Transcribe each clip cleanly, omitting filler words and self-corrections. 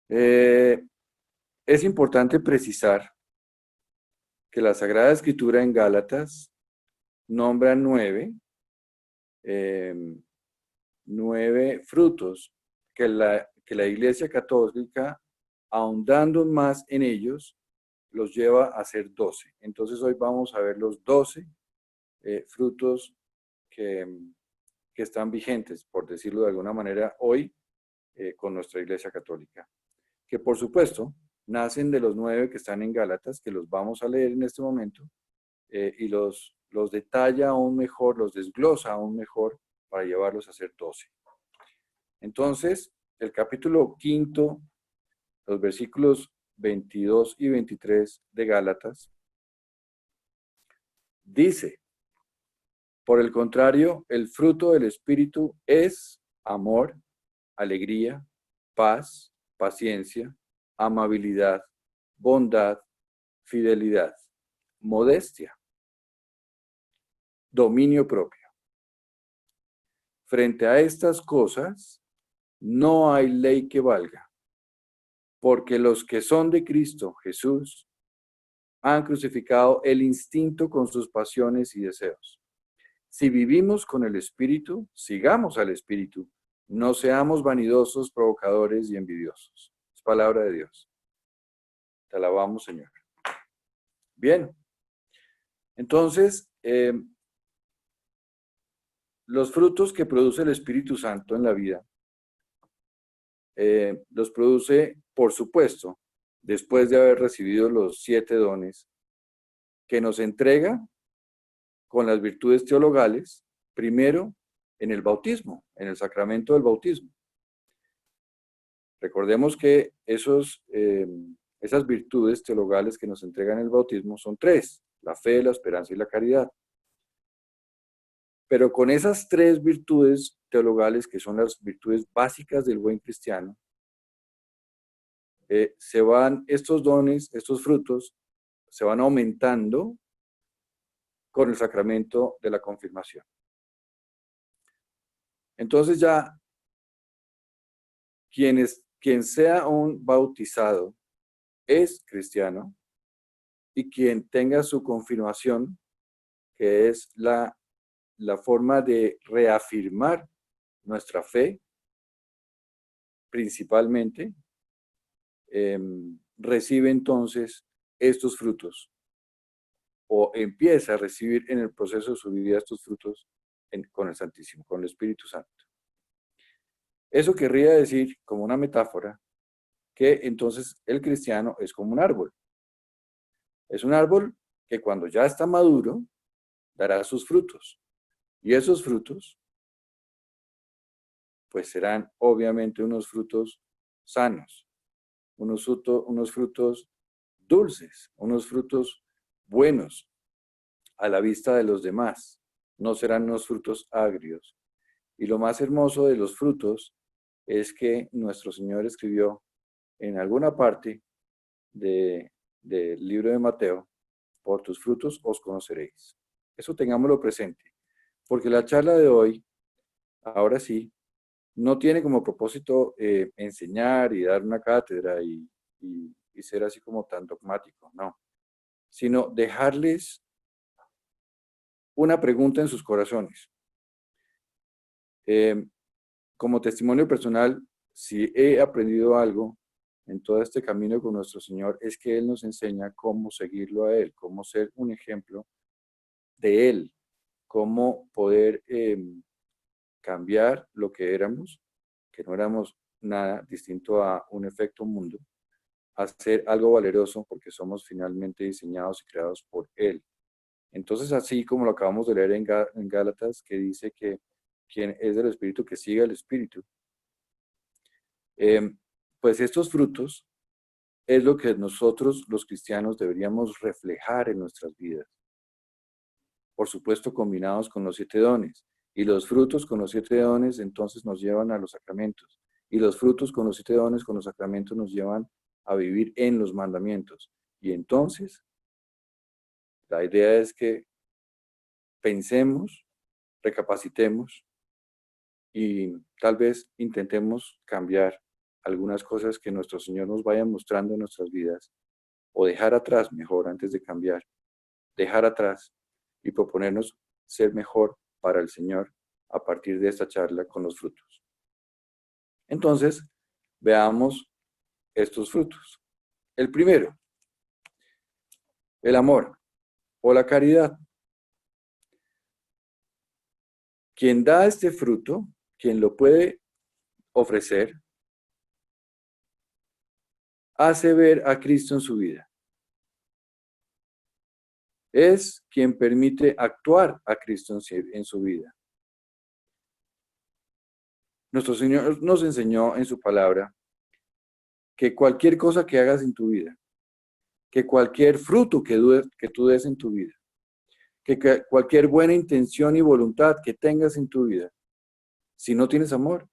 Eh, es importante precisar que la Sagrada Escritura en Gálatas nombra eh, nueve frutos que la Iglesia Católica, ahondando más en ellos, los lleva a ser 12. Entonces hoy vamos a ver los 12 frutos que, que están vigentes, por decirlo de alguna manera, hoy con nuestra Iglesia Católica. Que por supuesto nacen de los 9 que están en Gálatas, que los vamos a leer en este momento, y los detalla aún mejor, los desglosa aún mejor para llevarlos a ser 12. Entonces, el capítulo quinto, los versículos 22 y 23 de Gálatas, dice: por el contrario, el fruto del Espíritu es amor, alegría, paz, paciencia, amabilidad, bondad, fidelidad, modestia, dominio propio. Frente a estas cosas, no hay ley que valga, porque los que son de Cristo Jesús han crucificado el instinto con sus pasiones y deseos. Si vivimos con el Espíritu, sigamos al Espíritu. No seamos vanidosos, provocadores y envidiosos. Es palabra de Dios. Te alabamos, Señor. Bien. Entonces, los frutos que produce el Espíritu Santo en la vida, los produce, por supuesto, después de haber recibido los 7 dones que nos entrega con las virtudes teologales, primero en el bautismo, en el sacramento del bautismo. Recordemos que esas virtudes teologales que nos entregan el bautismo son 3, la fe, la esperanza y la caridad. Pero con esas 3 virtudes teologales, que son las virtudes básicas del buen cristiano, se van estos dones, estos frutos, se van aumentando con el sacramento de la confirmación. Entonces ya, quien sea un bautizado es cristiano, y quien tenga su confirmación, que es la forma de reafirmar nuestra fe, principalmente, recibe entonces estos frutos, o empieza a recibir en el proceso de su vida estos frutos con el Santísimo, con el Espíritu Santo. Eso querría decir, como una metáfora, que entonces el cristiano es como un árbol. Es un árbol que cuando ya está maduro, dará sus frutos. Y esos frutos, pues serán obviamente unos frutos sanos, unos frutos dulces, unos frutos buenos a la vista de los demás. No serán unos frutos agrios. Y lo más hermoso de los frutos es que nuestro Señor escribió en alguna parte del libro de Mateo: por tus frutos os conoceréis. Eso tengámoslo presente, porque la charla de hoy, ahora sí, no tiene como propósito enseñar y dar una cátedra y ser así como tan dogmático, no, sino dejarles una pregunta en sus corazones. Como testimonio personal, si he aprendido algo en todo este camino con nuestro Señor, es que Él nos enseña cómo seguirlo a Él, cómo ser un ejemplo de Él, cómo poder cambiar lo que éramos, que no éramos nada distinto a un efecto mundo, a ser algo valeroso, porque somos finalmente diseñados y creados por Él. Entonces, así como lo acabamos de leer en Gálatas, que dice que quien es del Espíritu, que siga el Espíritu, eh, pues estos frutos es lo que nosotros los cristianos deberíamos reflejar en nuestras vidas. Por supuesto, combinados con los 7 dones. Y los frutos con los 7 dones entonces nos llevan a los sacramentos. Y los frutos con los 7 dones, con los sacramentos, nos llevan a vivir en los mandamientos. Y entonces, la idea es que pensemos, recapacitemos y tal vez intentemos cambiar algunas cosas que nuestro Señor nos vaya mostrando en nuestras vidas, o dejar atrás mejor antes de cambiar, dejar atrás y proponernos ser mejor para el Señor a partir de esta charla con los frutos. Entonces, veamos estos frutos. El primero, el amor o la caridad. Quien da este fruto, quien lo puede ofrecer, hace ver a Cristo en su vida. Es quien permite actuar a Cristo en su vida. Nuestro Señor nos enseñó en su palabra que cualquier cosa que hagas en tu vida, que cualquier fruto que tú des en tu vida, que cualquier buena intención y voluntad que tengas en tu vida, si no tienes amor,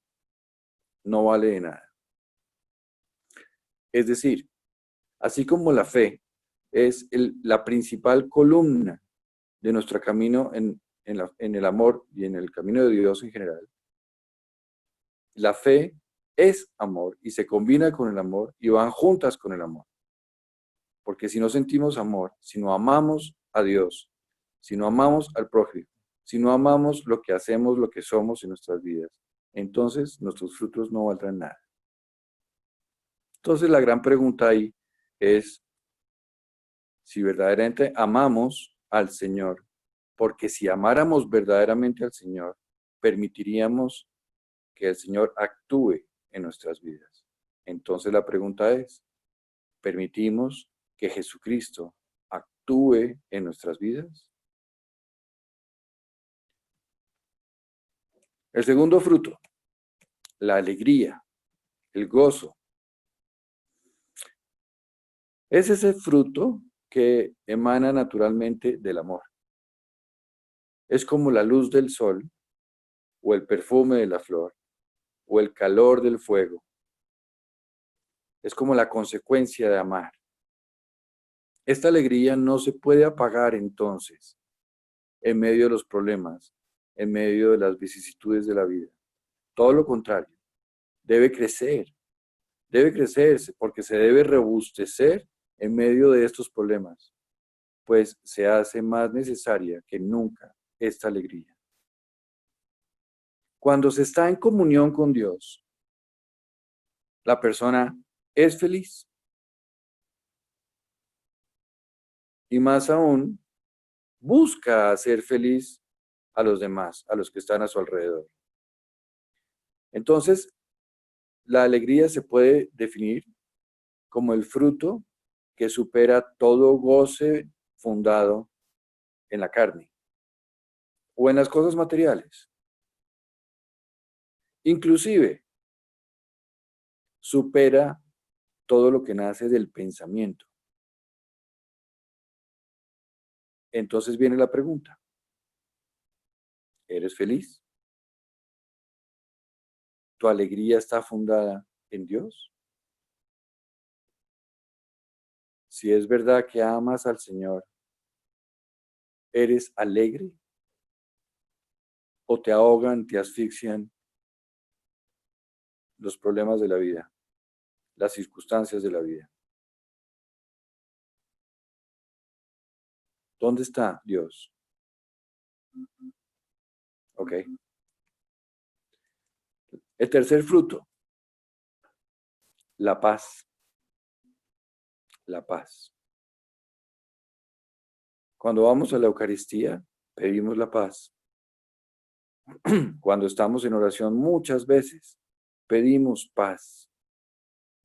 no vale de nada. Es decir, así como la fe es la principal columna de nuestro camino en el amor y en el camino de Dios en general, la fe es amor y se combina con el amor y van juntas con el amor. Porque si no sentimos amor, si no amamos a Dios, si no amamos al prójimo, si no amamos lo que hacemos, lo que somos en nuestras vidas, entonces nuestros frutos no valdrán nada. Entonces la gran pregunta ahí es si verdaderamente amamos al Señor, porque si amáramos verdaderamente al Señor, permitiríamos que el Señor actúe en nuestras vidas. Entonces la pregunta es, ¿permitimos que Jesucristo actúe en nuestras vidas? El segundo fruto, la alegría, el gozo. Es ese fruto que emana naturalmente del amor. Es como la luz del sol, o el perfume de la flor, o el calor del fuego. Es como la consecuencia de amar. Esta alegría no se puede apagar entonces en medio de los problemas, en medio de las vicisitudes de la vida. Todo lo contrario, debe crecerse porque se debe robustecer en medio de estos problemas, pues se hace más necesaria que nunca esta alegría. Cuando se está en comunión con Dios, la persona es feliz y más aún busca hacer feliz a los demás, a los que están a su alrededor. Entonces, la alegría se puede definir como el fruto que supera todo goce fundado en la carne o en las cosas materiales. Inclusive, supera todo lo que nace del pensamiento. Entonces viene la pregunta, ¿eres feliz? ¿Tu alegría está fundada en Dios? Si es verdad que amas al Señor, ¿eres alegre? ¿O te ahogan, te asfixian los problemas de la vida, las circunstancias de la vida? ¿Dónde está Dios? Ok. El tercer fruto, la paz. La paz. Cuando vamos a la Eucaristía, pedimos la paz. Cuando estamos en oración, muchas veces pedimos paz.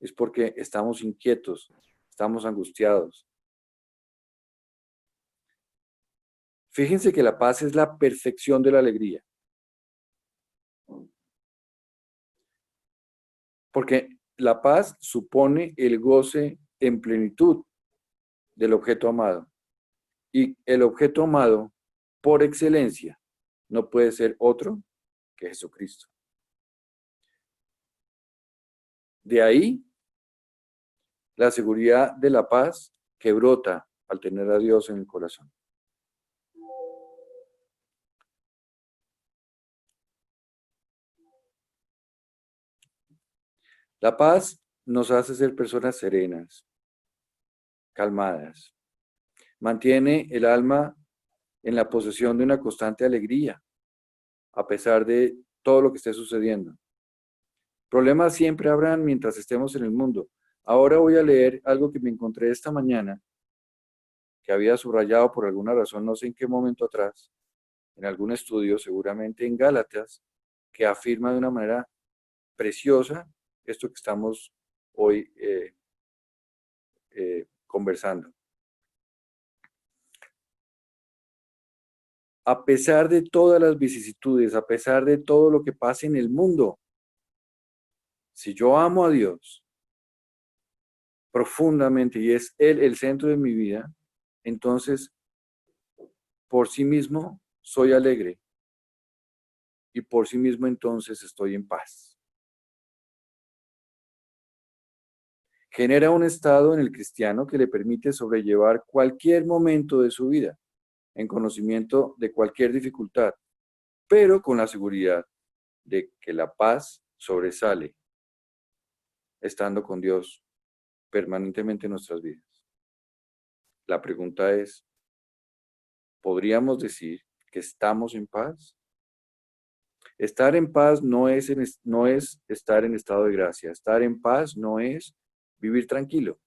Es porque estamos inquietos, estamos angustiados. Fíjense que la paz es la perfección de la alegría. Porque la paz supone el goce en plenitud del objeto amado. Y el objeto amado, por excelencia, no puede ser otro que Jesucristo. De ahí la seguridad de la paz que brota al tener a Dios en el corazón. La paz nos hace ser personas serenas, calmadas. Mantiene el alma en la posesión de una constante alegría, a pesar de todo lo que esté sucediendo. Problemas siempre habrán mientras estemos en el mundo. Ahora voy a leer algo que me encontré esta mañana, que había subrayado por alguna razón, no sé en qué momento atrás, en algún estudio, seguramente en Gálatas, que afirma de una manera preciosa esto que estamos hoy conversando. A pesar de todas las vicisitudes, a pesar de todo lo que pasa en el mundo, si yo amo a Dios profundamente y es Él el centro de mi vida, entonces por sí mismo soy alegre y por sí mismo entonces estoy en paz. Genera un estado en el cristiano que le permite sobrellevar cualquier momento de su vida en conocimiento de cualquier dificultad, pero con la seguridad de que la paz sobresale estando con Dios permanentemente en nuestras vidas. La pregunta es, ¿podríamos decir que estamos en paz? Estar en paz no es estar en estado de gracia. Estar en paz no es vivir tranquilo.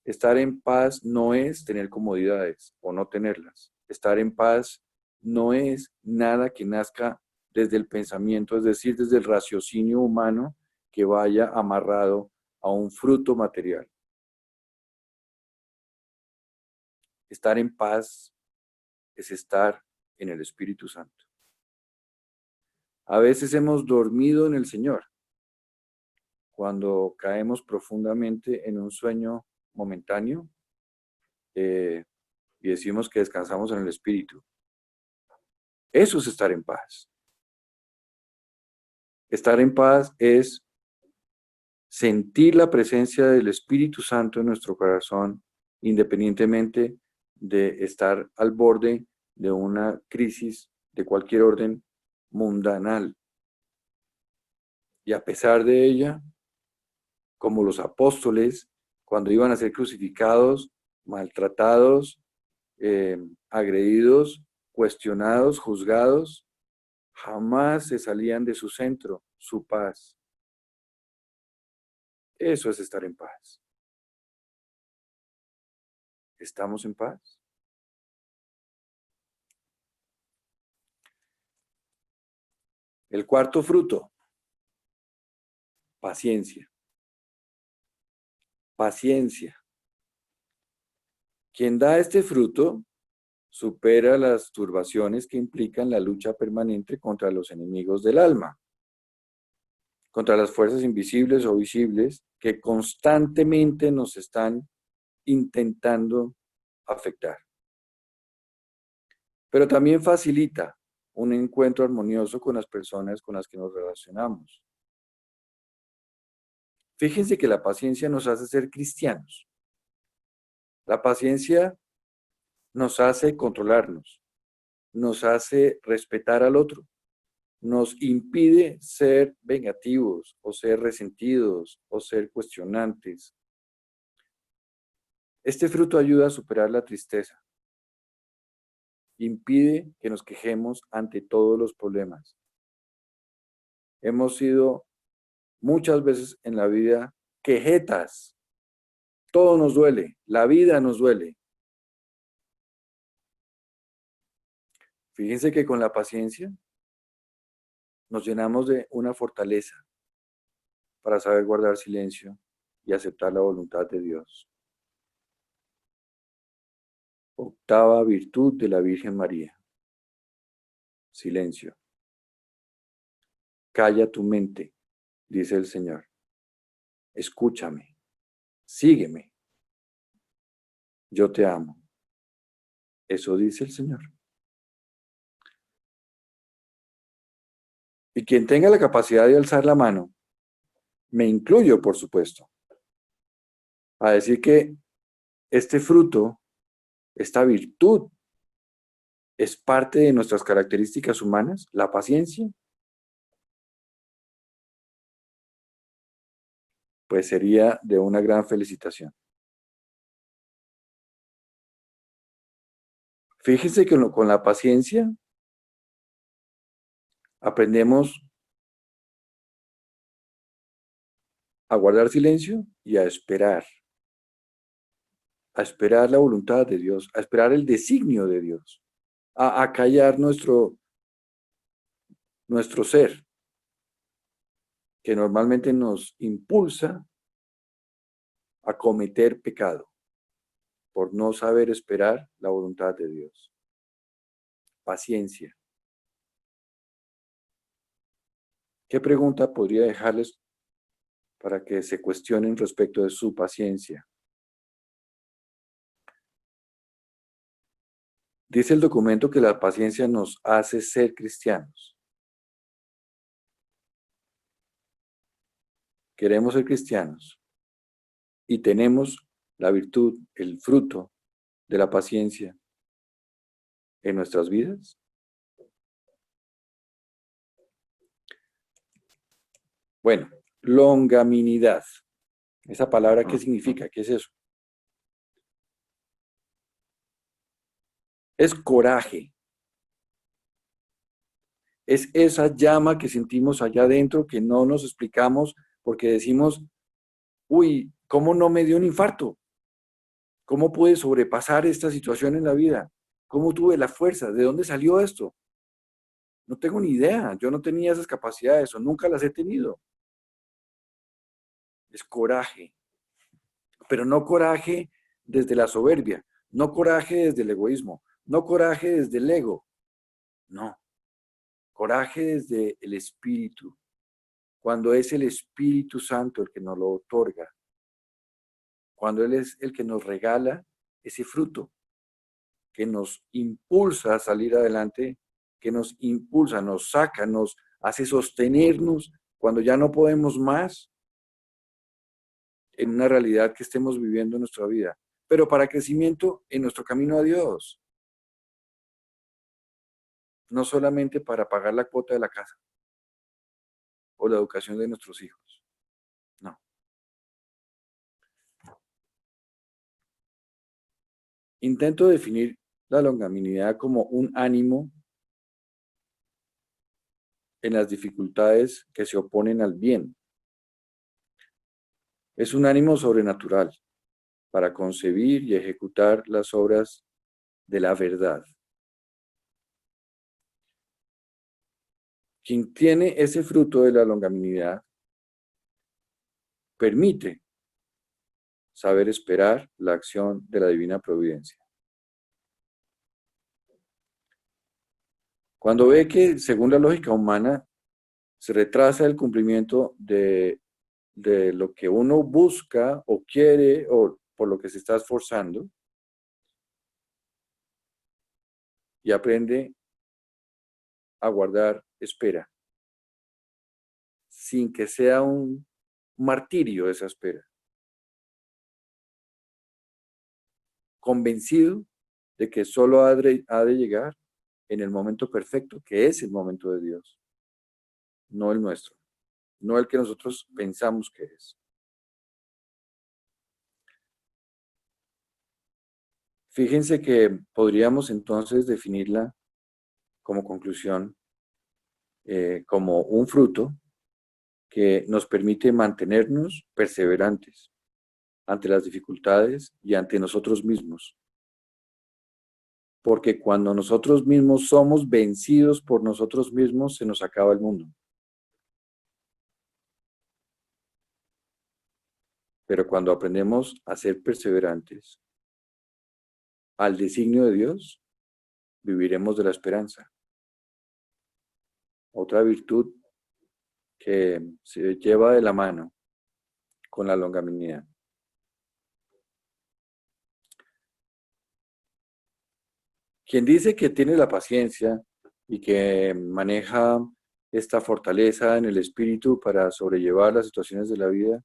Estar en paz no es tener comodidades o no tenerlas. Estar en paz no es nada que nazca desde el pensamiento, es decir, desde el raciocinio humano que vaya amarrado a un fruto material. Estar en paz es estar en el Espíritu Santo. A veces hemos dormido en el Señor cuando caemos profundamente en un sueño momentáneo y decimos que descansamos en el Espíritu. Eso es estar en paz. Estar en paz es sentir la presencia del Espíritu Santo en nuestro corazón, independientemente de estar al borde de una crisis de cualquier orden mundanal. Y a pesar de ella, como los apóstoles, cuando iban a ser crucificados, maltratados, agredidos, cuestionados, juzgados, jamás se salían de su centro, su paz. Eso es estar en paz. ¿Estamos en paz? El cuarto fruto, paciencia. Paciencia. Quien da este fruto supera las turbaciones que implican la lucha permanente contra los enemigos del alma, contra las fuerzas invisibles o visibles que constantemente nos están intentando afectar. Pero también facilita un encuentro armonioso con las personas con las que nos relacionamos. Fíjense que la paciencia nos hace ser cristianos. La paciencia nos hace controlarnos, nos hace respetar al otro, nos impide ser vengativos o ser resentidos o ser cuestionantes. Este fruto ayuda a superar la tristeza, impide que nos quejemos ante todos los problemas. Hemos sido muchas veces en la vida quejetas. Todo nos duele, la vida nos duele. Fíjense que con la paciencia nos llenamos de una fortaleza para saber guardar silencio y aceptar la voluntad de Dios. Octava virtud de la Virgen María. Silencio. Calla tu mente, dice el Señor. Escúchame, sígueme. Yo te amo. Eso dice el Señor. Y quien tenga la capacidad de alzar la mano, me incluyo, por supuesto, a decir que este fruto, esta virtud, es parte de nuestras características humanas, la paciencia. pues sería de una gran felicitación. Fíjense que con la paciencia aprendemos a guardar silencio y a esperar la voluntad de Dios, a esperar el designio de Dios, a callar nuestro ser, que normalmente nos impulsa a cometer pecado por no saber esperar la voluntad de Dios. Paciencia. ¿Qué pregunta podría dejarles para que se cuestionen respecto de su paciencia? Dice el documento que la paciencia nos hace ser cristianos. Queremos ser cristianos y tenemos la virtud, el fruto de la paciencia en nuestras vidas. Bueno, longanimidad. ¿Esa palabra qué significa? ¿Qué es eso? Es coraje. Es esa llama que sentimos allá adentro que no nos explicamos porque decimos, uy, ¿cómo no me dio un infarto? ¿Cómo pude sobrepasar esta situación en la vida? ¿Cómo tuve la fuerza? ¿De dónde salió esto? No tengo ni idea. Yo no tenía esas capacidades o nunca las he tenido. Es coraje. Pero no coraje desde la soberbia, no coraje desde el egoísmo, no coraje desde el ego. No, coraje desde el Espíritu. Cuando es el Espíritu Santo el que nos lo otorga. Cuando Él es el que nos regala ese fruto, que nos impulsa a salir adelante, que nos impulsa, nos saca, nos hace sostenernos cuando ya no podemos más en una realidad que estemos viviendo en nuestra vida, pero para crecimiento en nuestro camino a Dios, no solamente para pagar la cuota de la casa o la educación de nuestros hijos, no. Intento definir la longanimidad como un ánimo en las dificultades que se oponen al bien. Es un ánimo sobrenatural para concebir y ejecutar las obras de la verdad. Quien tiene ese fruto de la longanimidad permite saber esperar la acción de la divina providencia. Cuando ve que, según la lógica humana, se retrasa el cumplimiento de lo que uno busca o quiere o por lo que se está esforzando, y aprende a guardar espera, sin que sea un martirio esa espera, convencido de que solo ha de llegar en el momento perfecto, que es el momento de Dios, no el nuestro, no el que nosotros pensamos que es. Fíjense que podríamos entonces definirla como conclusión, como un fruto que nos permite mantenernos perseverantes ante las dificultades y ante nosotros mismos. Porque cuando nosotros mismos somos vencidos por nosotros mismos, se nos acaba el mundo. Pero cuando aprendemos a ser perseverantes al designio de Dios, viviremos de la esperanza. Otra virtud que se lleva de la mano con la longanimidad. Quien dice que tiene la paciencia y que maneja esta fortaleza en el espíritu para sobrellevar las situaciones de la vida,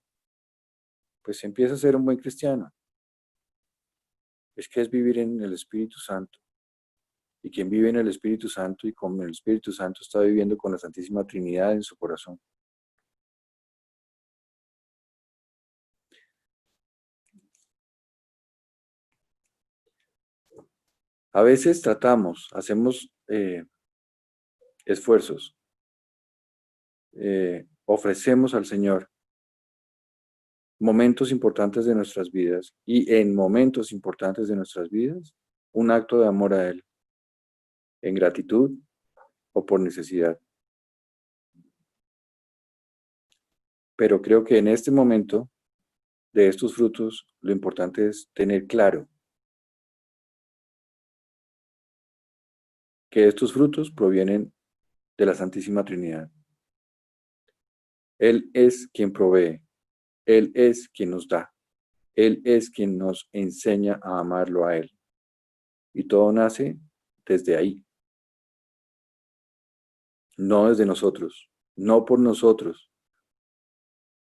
pues empieza a ser un buen cristiano. Es que es vivir en el Espíritu Santo. Y quien vive en el Espíritu Santo y con el Espíritu Santo está viviendo con la Santísima Trinidad en su corazón. A veces hacemos esfuerzos, ofrecemos al Señor momentos importantes de nuestras vidas y en momentos importantes de nuestras vidas, un acto de amor a Él, en gratitud o por necesidad. Pero creo que en este momento de estos frutos, lo importante es tener claro que estos frutos provienen de la Santísima Trinidad. Él es quien provee, Él es quien nos da, Él es quien nos enseña a amarlo a Él. Y todo nace desde ahí, no desde nosotros, no por nosotros,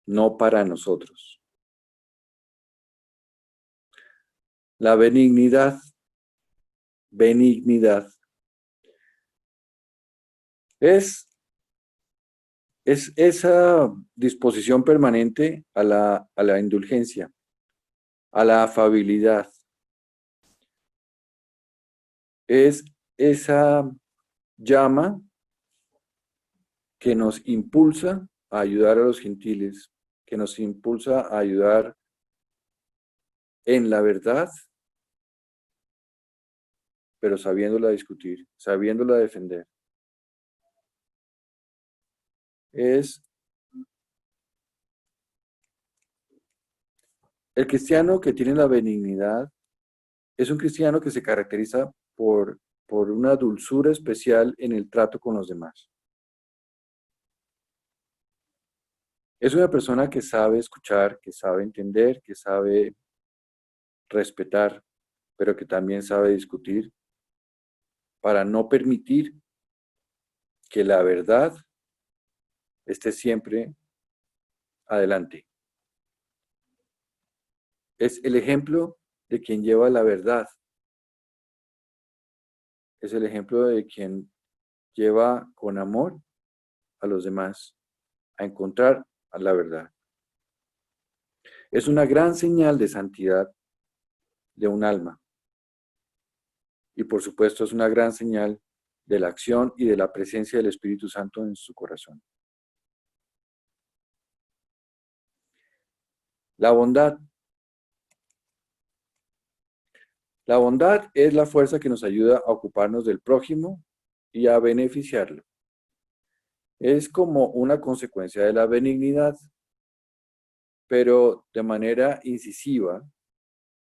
no para nosotros. La benignidad, benignidad, es esa disposición permanente a la indulgencia, a la afabilidad. Es esa llama que nos impulsa a ayudar a los gentiles, que nos impulsa a ayudar en la verdad, pero sabiéndola discutir, sabiéndola defender. Es el cristiano que tiene la benignidad, es un cristiano que se caracteriza por una dulzura especial en el trato con los demás. Es una persona que sabe escuchar, que sabe entender, que sabe respetar, pero que también sabe discutir para no permitir que la verdad esté siempre adelante. Es el ejemplo de quien lleva la verdad. Es el ejemplo de quien lleva con amor a los demás a encontrar a la verdad. Es una gran señal de santidad de un alma. Y por supuesto es una gran señal de la acción y de la presencia del Espíritu Santo en su corazón. La bondad. La bondad es la fuerza que nos ayuda a ocuparnos del prójimo y a beneficiarlo. Es como una consecuencia de la benignidad, pero de manera incisiva,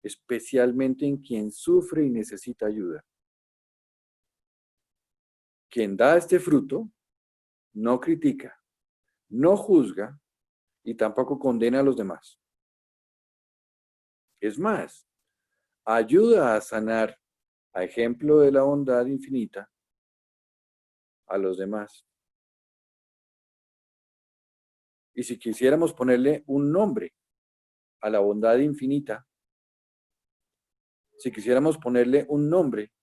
especialmente en quien sufre y necesita ayuda. Quien da este fruto no critica, no juzga y tampoco condena a los demás. Es más, ayuda a sanar, a ejemplo de la bondad infinita, a los demás. Y si quisiéramos ponerle un nombre a la bondad infinita, si quisiéramos ponerle un nombre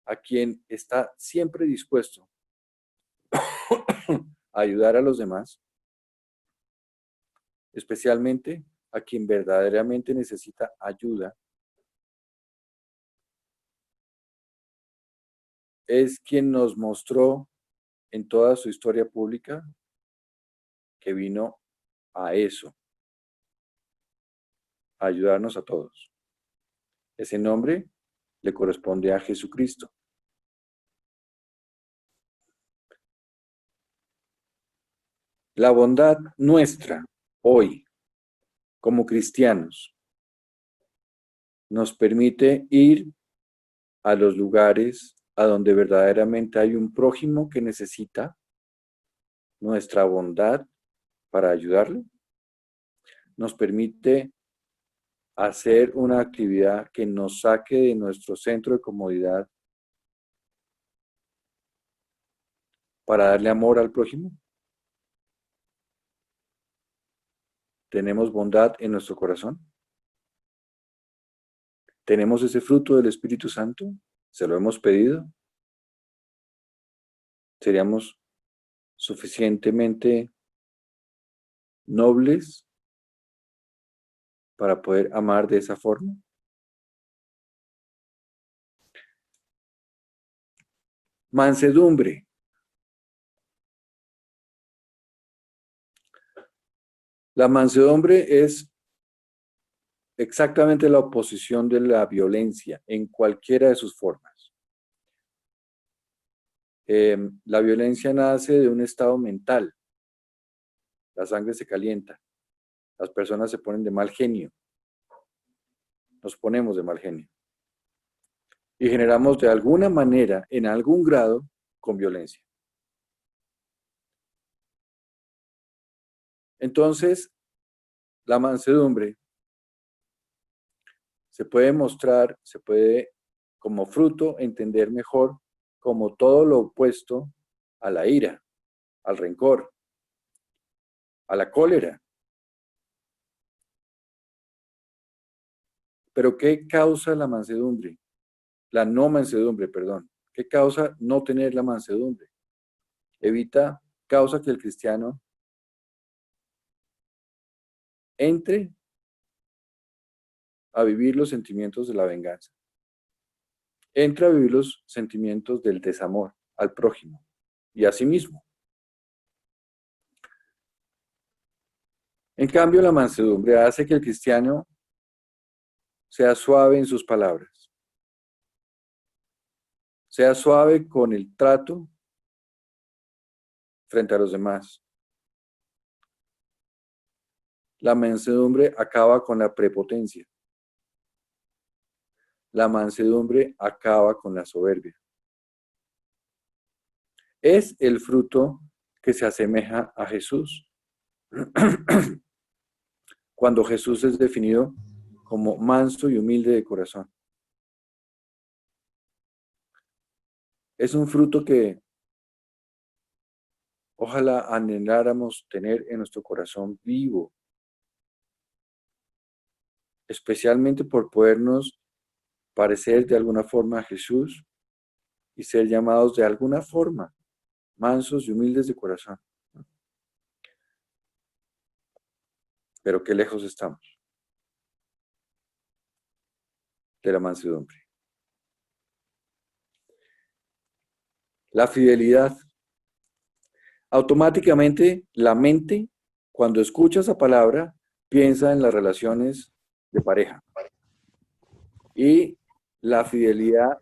a quien está siempre dispuesto a ayudar a los demás, especialmente a quien verdaderamente necesita ayuda, es quien nos mostró en toda su historia pública que vino a eso, a ayudarnos a todos. Ese nombre le corresponde a Jesucristo. La bondad nuestra hoy, como cristianos, nos permite ir a los lugares a donde verdaderamente hay un prójimo que necesita nuestra bondad para ayudarlo. Nos permite hacer una actividad que nos saque de nuestro centro de comodidad para darle amor al prójimo. ¿Tenemos bondad en nuestro corazón? ¿Tenemos ese fruto del Espíritu Santo? ¿Se lo hemos pedido? ¿Seríamos suficientemente nobles para poder amar de esa forma? Mansedumbre. La mansedumbre es exactamente la oposición de la violencia en cualquiera de sus formas. La violencia nace de un estado mental. La sangre se calienta. Las personas se ponen de mal genio. Nos ponemos de mal genio. Y generamos de alguna manera, en algún grado, con violencia. Entonces, la mansedumbre se puede mostrar, se puede como fruto entender mejor como todo lo opuesto a la ira, al rencor, a la cólera. Pero ¿qué causa la mansedumbre? La no mansedumbre, perdón. ¿Qué causa no tener la mansedumbre? Causa que el cristiano entre a vivir los sentimientos de la venganza. Entra a vivir los sentimientos del desamor al prójimo y a sí mismo. En cambio, la mansedumbre hace que el cristiano sea suave en sus palabras, sea suave con el trato frente a los demás. La mansedumbre acaba con la prepotencia. La mansedumbre acaba con la soberbia. Es el fruto que se asemeja a Jesús. Cuando Jesús es definido como manso y humilde de corazón. Es un fruto que ojalá anheláramos tener en nuestro corazón vivo, especialmente por podernos parecer de alguna forma a Jesús y ser llamados de alguna forma mansos y humildes de corazón. Pero qué lejos estamos de la mansedumbre. La fidelidad. Automáticamente la mente, cuando escucha esa palabra, piensa en las relaciones de pareja. Y la fidelidad,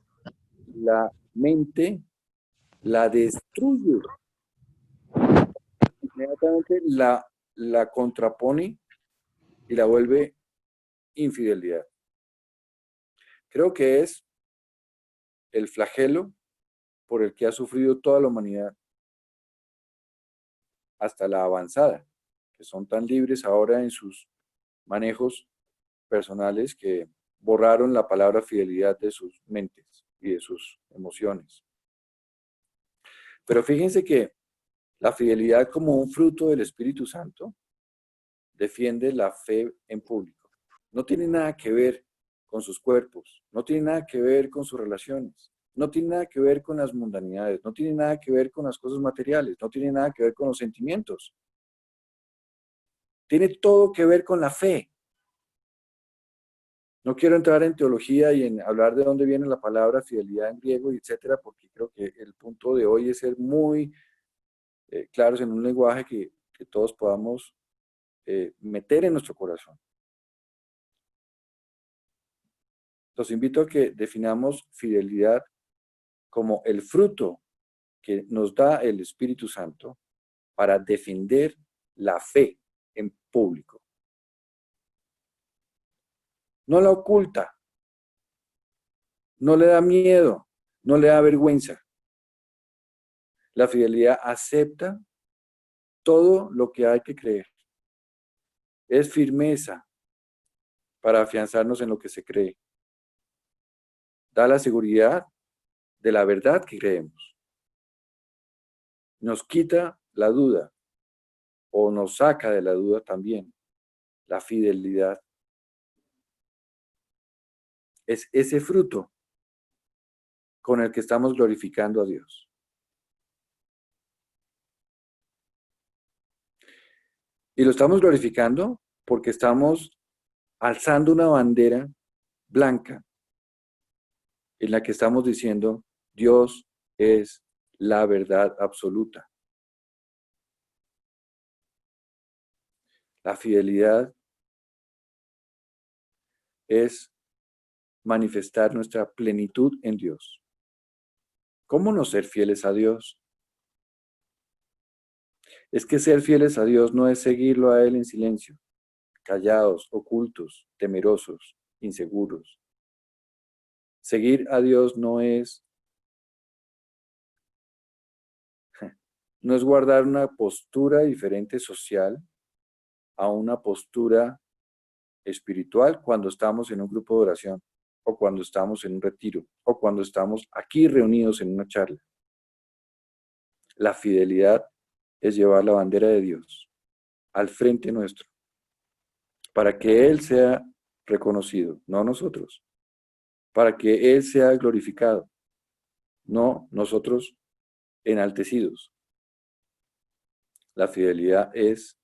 la mente la destruye. Inmediatamente la contrapone y la vuelve infidelidad. Creo que es el flagelo por el que ha sufrido toda la humanidad, hasta la avanzada, que son tan libres ahora en sus manejos personales que borraron la palabra fidelidad de sus mentes y de sus emociones. Pero fíjense que la fidelidad como un fruto del Espíritu Santo defiende la fe en público. No tiene nada que ver con sus cuerpos, no tiene nada que ver con sus relaciones, no tiene nada que ver con las mundanidades, no tiene nada que ver con las cosas materiales, no tiene nada que ver con los sentimientos. Tiene todo que ver con la fe. No quiero entrar en teología y en hablar de dónde viene la palabra fidelidad en griego, etcétera, porque creo que el punto de hoy es ser muy claros en un lenguaje que todos podamos meter en nuestro corazón. Los invito a que definamos fidelidad como el fruto que nos da el Espíritu Santo para defender la fe en público. No la oculta, no le da miedo, no le da vergüenza. La fidelidad acepta todo lo que hay que creer. Es firmeza para afianzarnos en lo que se cree. Da la seguridad de la verdad que creemos. Nos quita la duda o nos saca de la duda también la fidelidad. Es ese fruto con el que estamos glorificando a Dios. Y lo estamos glorificando porque estamos alzando una bandera blanca en la que estamos diciendo, Dios es la verdad absoluta. La fidelidad es manifestar nuestra plenitud en Dios. ¿Cómo no ser fieles a Dios? Es que ser fieles a Dios no es seguirlo a Él en silencio, callados, ocultos, temerosos, inseguros. Seguir a Dios no es guardar una postura diferente social a una postura espiritual cuando estamos en un grupo de oración, o cuando estamos en un retiro, o cuando estamos aquí reunidos en una charla. La fidelidad es llevar la bandera de Dios al frente nuestro, para que Él sea reconocido, no nosotros, para que Él sea glorificado, no nosotros enaltecidos. La fidelidad es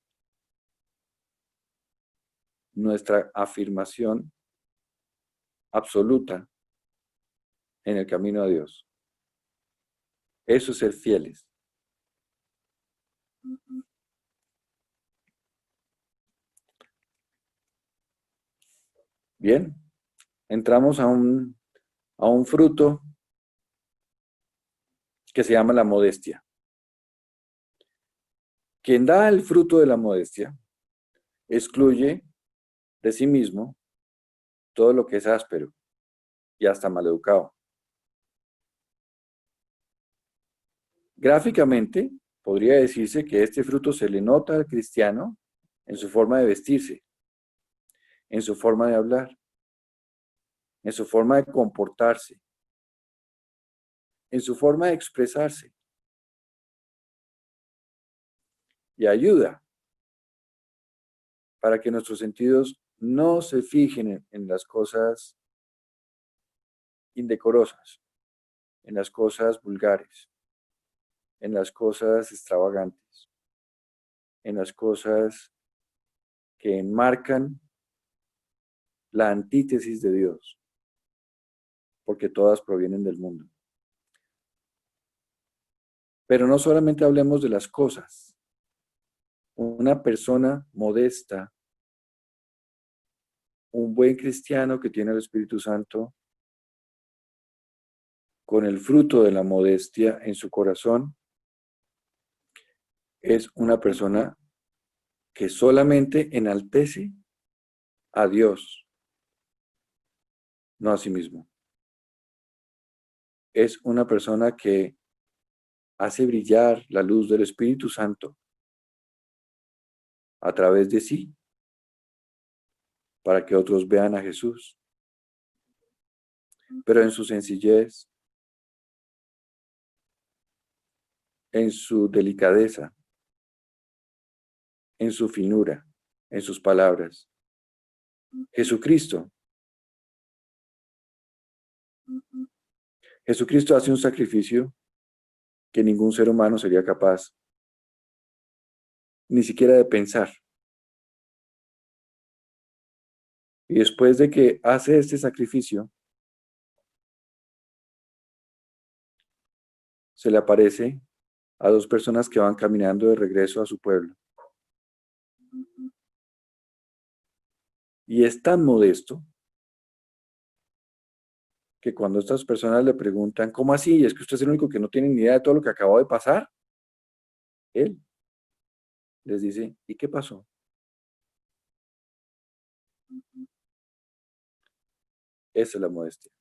nuestra afirmación absoluta en el camino a Dios. Eso es ser fieles. Bien, entramos a un fruto que se llama la modestia. Quien da el fruto de la modestia excluye de sí mismo todo lo que es áspero y hasta maleducado. Gráficamente, podría decirse que este fruto se le nota al cristiano en su forma de vestirse, en su forma de hablar, en su forma de comportarse, en su forma de expresarse. Y ayuda para que nuestros sentidos no se fijen en las cosas indecorosas, en las cosas vulgares, en las cosas extravagantes, en las cosas que enmarcan la antítesis de Dios, porque todas provienen del mundo. Pero no solamente hablemos de las cosas. Una persona modesta, un buen cristiano que tiene el Espíritu Santo, con el fruto de la modestia en su corazón, es una persona que solamente enaltece a Dios, no a sí mismo. Es una persona que hace brillar la luz del Espíritu Santo a través de sí, para que otros vean a Jesús. Pero en su sencillez, en su delicadeza, en su finura, en sus palabras. Jesucristo hace un sacrificio que ningún ser humano sería capaz ni siquiera de pensar. Y después de que hace este sacrificio, se le aparece a dos personas que van caminando de regreso a su pueblo. Y es tan modesto que cuando estas personas le preguntan, ¿cómo así? ¿Es que usted es el único que no tiene ni idea de todo lo que acabó de pasar? Él les dice, ¿y qué pasó? Esa es la modestia.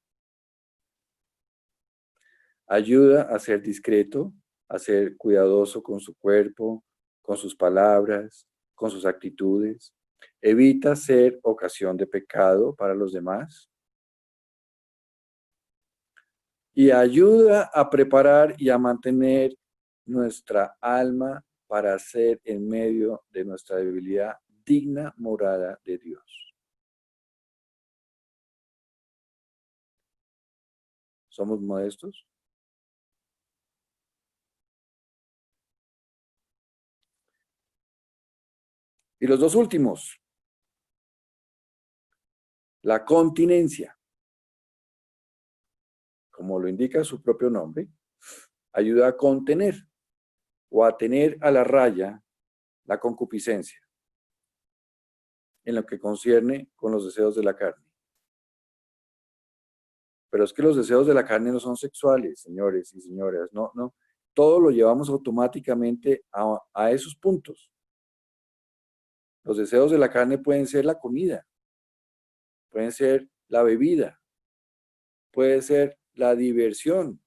Ayuda a ser discreto, a ser cuidadoso con su cuerpo, con sus palabras, con sus actitudes. Evita ser ocasión de pecado para los demás. Y ayuda a preparar y a mantener nuestra alma para ser en medio de nuestra debilidad digna morada de Dios. ¿Somos modestos? Y los dos últimos, la continencia. Como lo indica su propio nombre, ayuda a contener o a tener a la raya la concupiscencia en lo que concierne con los deseos de la carne. Pero es que los deseos de la carne no son sexuales, señores y señoras, no, no. Todo lo llevamos automáticamente a esos puntos. Los deseos de la carne pueden ser la comida, pueden ser la bebida, puede ser la diversión.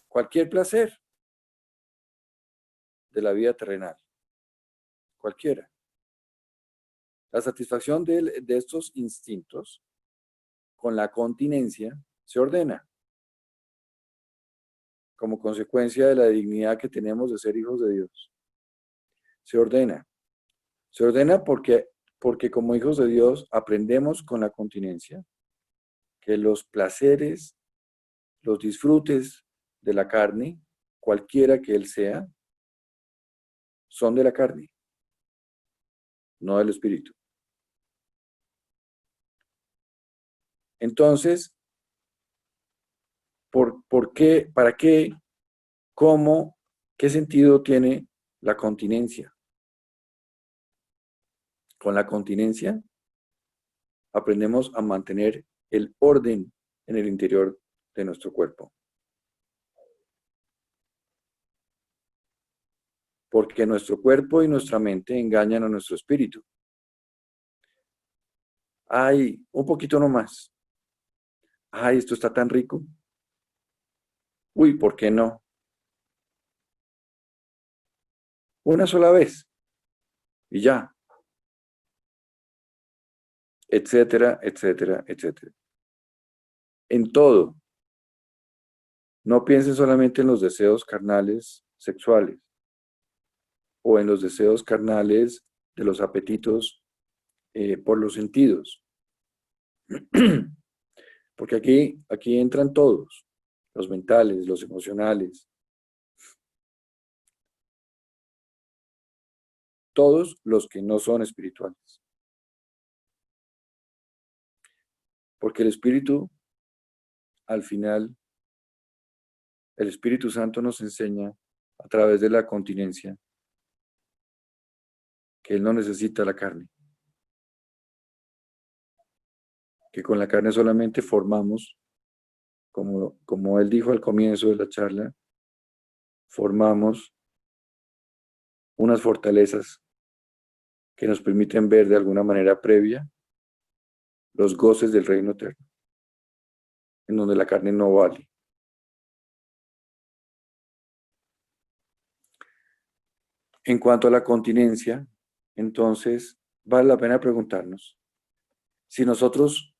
Cualquier placer de la vida terrenal, cualquiera. La satisfacción de estos instintos con la continencia se ordena como consecuencia de la dignidad que tenemos de ser hijos de Dios. Se ordena. Se ordena porque como hijos de Dios aprendemos con la continencia que los placeres, los disfrutes de la carne, cualquiera que él sea, son de la carne, no del espíritu. Entonces, ¿por qué, para qué, cómo, qué sentido tiene la continencia? Con la continencia aprendemos a mantener el orden en el interior de nuestro cuerpo. Porque nuestro cuerpo y nuestra mente engañan a nuestro espíritu. Ay, un poquito nomás. Ay, esto está tan rico. Uy, ¿por qué no? Una sola vez. Y ya. Etcétera, etcétera, etcétera. En todo. No piensen solamente en los deseos carnales sexuales o en los deseos carnales de los apetitos por los sentidos. Porque aquí entran todos, los mentales, los emocionales, todos los que no son espirituales. Porque el espíritu, al final, el Espíritu Santo nos enseña a través de la continencia que Él no necesita la carne. Que con la carne solamente formamos, como Él dijo al comienzo de la charla, formamos unas fortalezas que nos permiten ver de alguna manera previa los goces del reino eterno, en donde la carne no vale. En cuanto a la continencia, entonces vale la pena preguntarnos si nosotros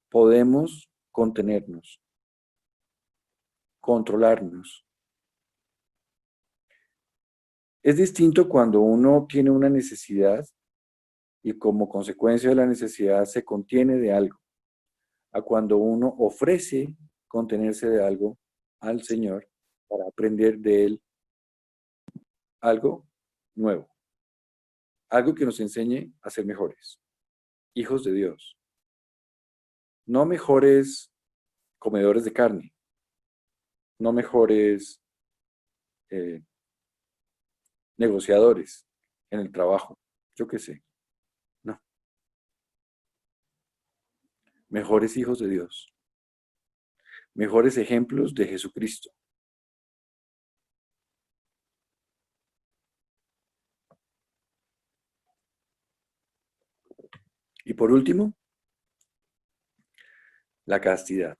podemos contenernos, controlarnos. Es distinto cuando uno tiene una necesidad y como consecuencia de la necesidad se contiene de algo, a cuando uno ofrece contenerse de algo al Señor para aprender de Él algo nuevo, algo que nos enseñe a ser mejores, hijos de Dios, no mejores comedores de carne, no mejores eh, negociadores en el trabajo, yo qué sé, no, mejores hijos de Dios, mejores ejemplos de Jesucristo. Y por último, la castidad.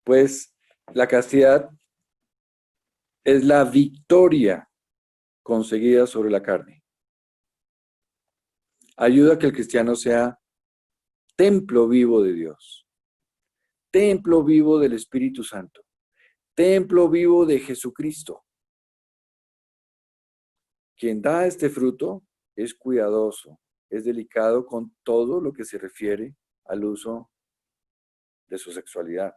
Pues la castidad es la victoria conseguida sobre la carne. Ayuda a que el cristiano sea templo vivo de Dios, templo vivo del Espíritu Santo, templo vivo de Jesucristo. Quien da este fruto es cuidadoso, es delicado con todo lo que se refiere al uso de su sexualidad.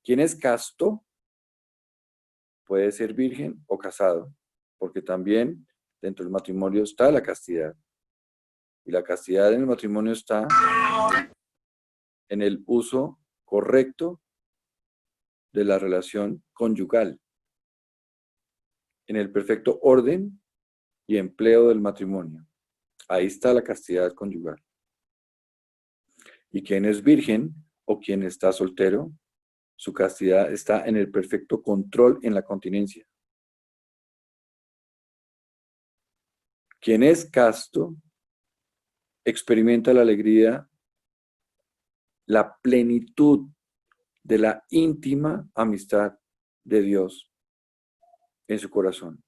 Quien es casto puede ser virgen o casado, porque también Dentro del matrimonio está la castidad. Y la castidad en el matrimonio está en el uso correcto de la relación conyugal, en el perfecto orden y empleo del matrimonio. Ahí está la castidad conyugal. Y quien es virgen o quien está soltero, su castidad está en el perfecto control en la continencia. Quien es casto experimenta la alegría, la plenitud de la íntima amistad de Dios en su corazón.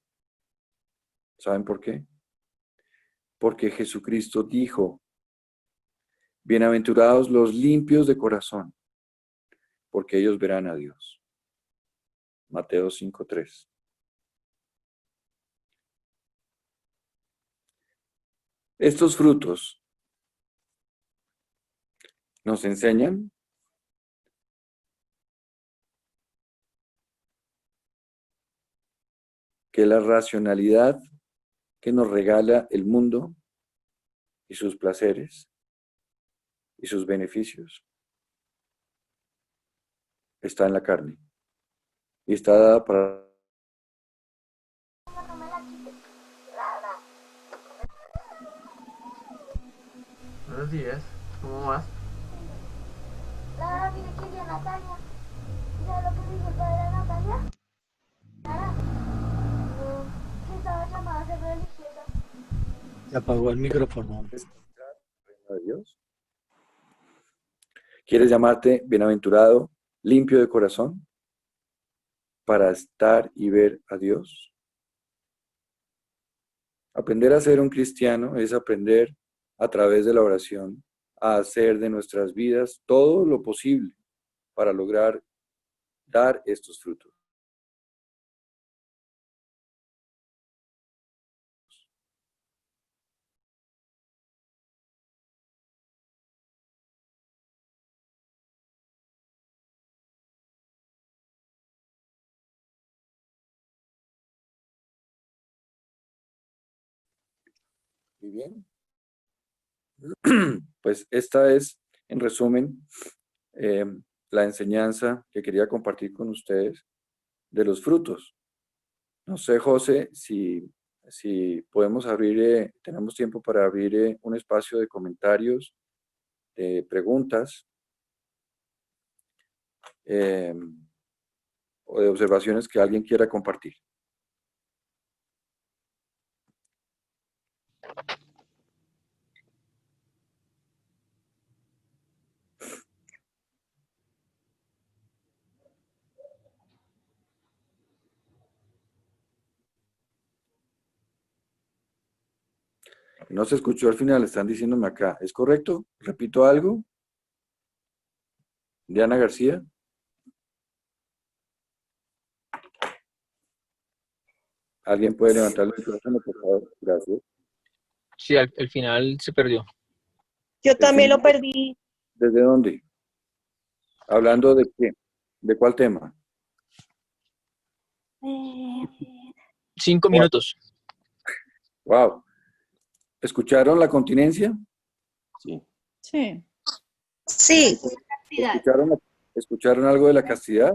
¿Saben por qué? Porque Jesucristo dijo, bienaventurados los limpios de corazón, porque ellos verán a Dios. Mateo 5:3. Estos frutos nos enseñan que la racionalidad que nos regala el mundo y sus placeres y sus beneficios está en la carne y está dada para... Buenos días, ¿cómo vas? Lara, mire que llega Natalia. ¿Y sabe lo que me dijo el padre de Natalia? Lara, que estaba llamada a ser religiosa. Se apagó el micrófono. de Dios. ¿Quieres llamarte bienaventurado, limpio de corazón, para estar y ver a Dios? Aprender a ser un cristiano es aprender a través de la oración a hacer de nuestras vidas todo lo posible para lograr dar estos frutos. Muy bien. Pues esta es, en resumen, la enseñanza que quería compartir con ustedes de los frutos. No sé, José, si podemos abrir, tenemos tiempo para abrir un espacio de comentarios, de preguntas eh, o de observaciones que alguien quiera compartir. No se escuchó al final, están diciéndome acá. ¿Es correcto? ¿Repito algo? Diana García. ¿Alguien puede levantar el micrófono, por favor? Gracias. Sí, al final se perdió. Yo también lo perdí. ¿Desde dónde? ¿Hablando de qué? ¿De cuál tema? 5 minutos. Wow. ¿Escucharon la continencia? Sí. Sí. Sí, ¿Escucharon algo de la castidad?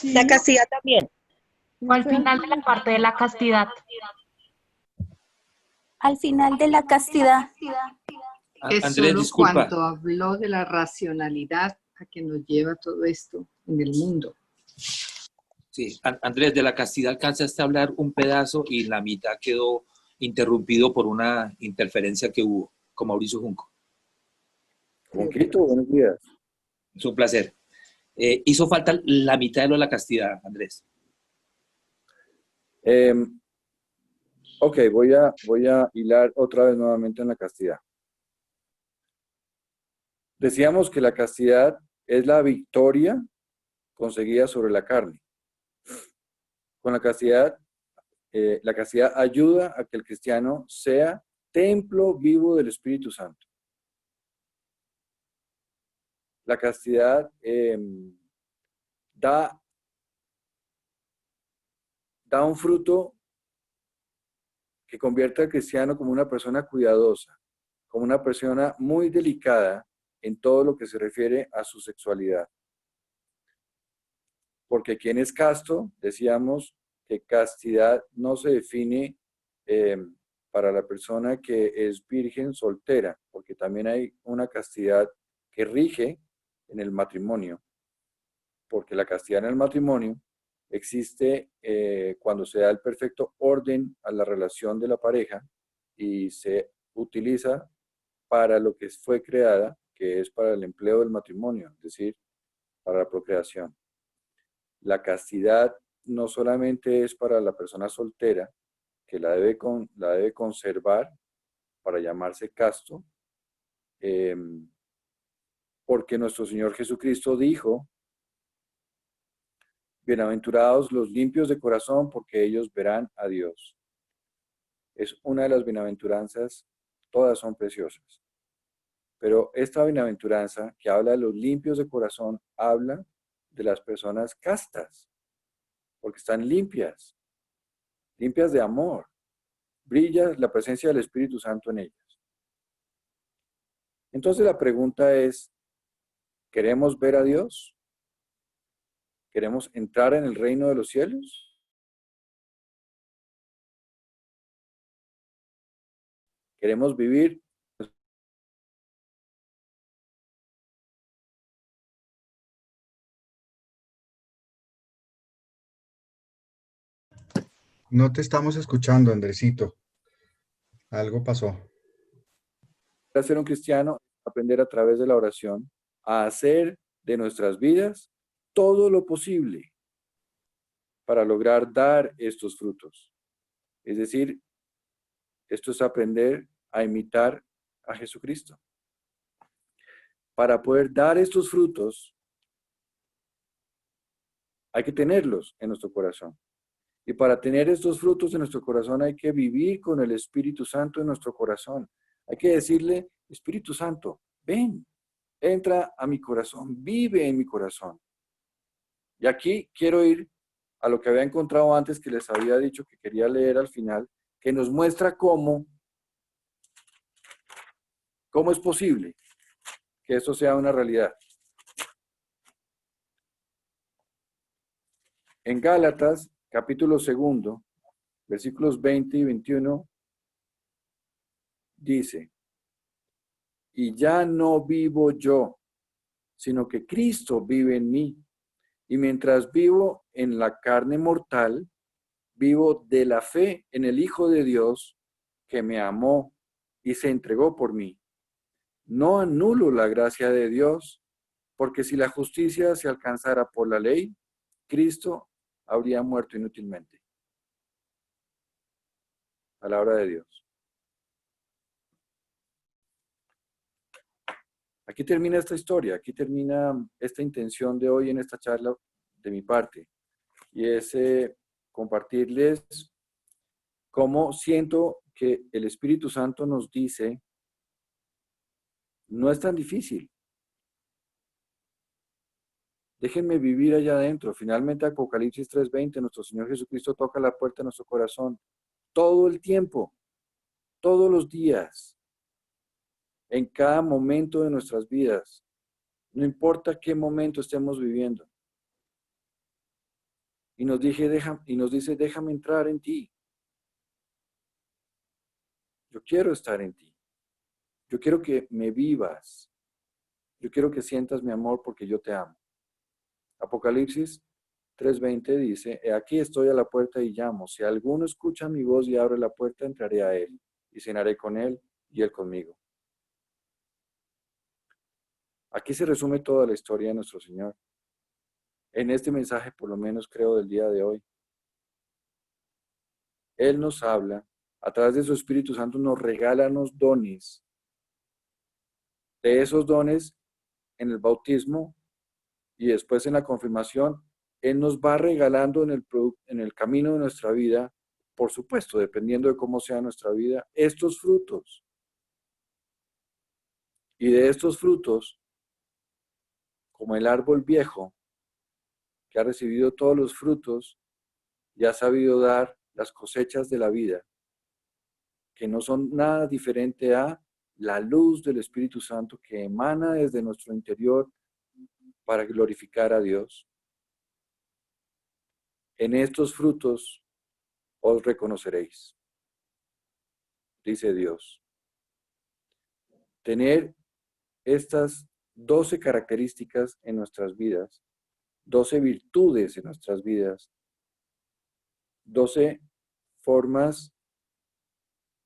la castidad también. O al final de la parte de la castidad. Al final de la castidad. Es Andrés, solo disculpa. cuando habló de la racionalidad a que nos lleva todo esto en el mundo. Sí, Andrés, de la castidad alcanzaste a hablar un pedazo y la mitad quedó interrumpido por una interferencia que hubo con Mauricio Junco. Junquito, buenos días. Es un placer. Hizo falta la mitad de lo de la castidad, Andrés. Ok, voy a hilar otra vez nuevamente en la castidad. Decíamos que la castidad es la victoria conseguida sobre la carne. Con la castidad ayuda a que el cristiano sea templo vivo del Espíritu Santo. La castidad da un fruto que convierte al cristiano como una persona cuidadosa, como una persona muy delicada en todo lo que se refiere a su sexualidad. Porque quien es casto, decíamos que castidad no se define para la persona que es virgen soltera, porque también hay una castidad que rige en el matrimonio, porque la castidad en el matrimonio existe cuando se da el perfecto orden a la relación de la pareja y se utiliza para lo que fue creada, que es para el empleo del matrimonio, es decir, para la procreación. La castidad no solamente es para la persona soltera, que la debe conservar para llamarse casto, porque nuestro Señor Jesucristo dijo, bienaventurados los limpios de corazón, porque ellos verán a Dios. Es una de las bienaventuranzas, todas son preciosas. Pero esta bienaventuranza que habla de los limpios de corazón, habla de las personas castas, porque están limpias de amor. Brilla la presencia del Espíritu Santo en ellas. Entonces la pregunta es, ¿queremos ver a Dios? ¿Queremos entrar en el reino de los cielos? ¿Queremos vivir? No te estamos escuchando, Andresito. Algo pasó. Para ser un cristiano, aprender a través de la oración a hacer de nuestras vidas todo lo posible para lograr dar estos frutos. Es decir, esto es aprender a imitar a Jesucristo. Para poder dar estos frutos, hay que tenerlos en nuestro corazón. Y para tener estos frutos en nuestro corazón hay que vivir con el Espíritu Santo en nuestro corazón. Hay que decirle, Espíritu Santo, ven, entra a mi corazón, vive en mi corazón. Y aquí quiero ir a lo que había encontrado antes, que les había dicho que quería leer al final, que nos muestra cómo es posible que esto sea una realidad. En Gálatas, capítulo 2, versículos 20 y 21, dice, y ya no vivo yo, sino que Cristo vive en mí. Y mientras vivo en la carne mortal, vivo de la fe en el Hijo de Dios que me amó y se entregó por mí. No anulo la gracia de Dios, porque si la justicia se alcanzara por la ley, Cristo habría muerto inútilmente. Palabra de Dios. Aquí termina esta historia, aquí termina esta intención de hoy en esta charla de mi parte, y es compartirles cómo siento que el Espíritu Santo nos dice, no es tan difícil. Déjenme vivir allá adentro. Finalmente, Apocalipsis 3:20, nuestro Señor Jesucristo toca la puerta de nuestro corazón todo el tiempo, todos los días, en cada momento de nuestras vidas. No importa qué momento estemos viviendo. Y nos dice, déjame entrar en ti. Yo quiero estar en ti. Yo quiero que me vivas. Yo quiero que sientas mi amor porque yo te amo. Apocalipsis 3:20 dice, he aquí estoy a la puerta y llamo. Si alguno escucha mi voz y abre la puerta, entraré a él y cenaré con él y él conmigo. Aquí se resume toda la historia de nuestro Señor. En este mensaje, por lo menos creo, del día de hoy. Él nos habla, a través de su Espíritu Santo nos regala los dones. De esos dones, en el bautismo y después en la confirmación, Él nos va regalando en el camino de nuestra vida, por supuesto, dependiendo de cómo sea nuestra vida, estos frutos. Y de estos frutos, como el árbol viejo, que ha recibido todos los frutos y ha sabido dar las cosechas de la vida, que no son nada diferente a la luz del Espíritu Santo que emana desde nuestro interior para glorificar a Dios. En estos frutos os reconoceréis, dice Dios. Tener estas 12 características en nuestras vidas, 12 virtudes en nuestras vidas, 12 formas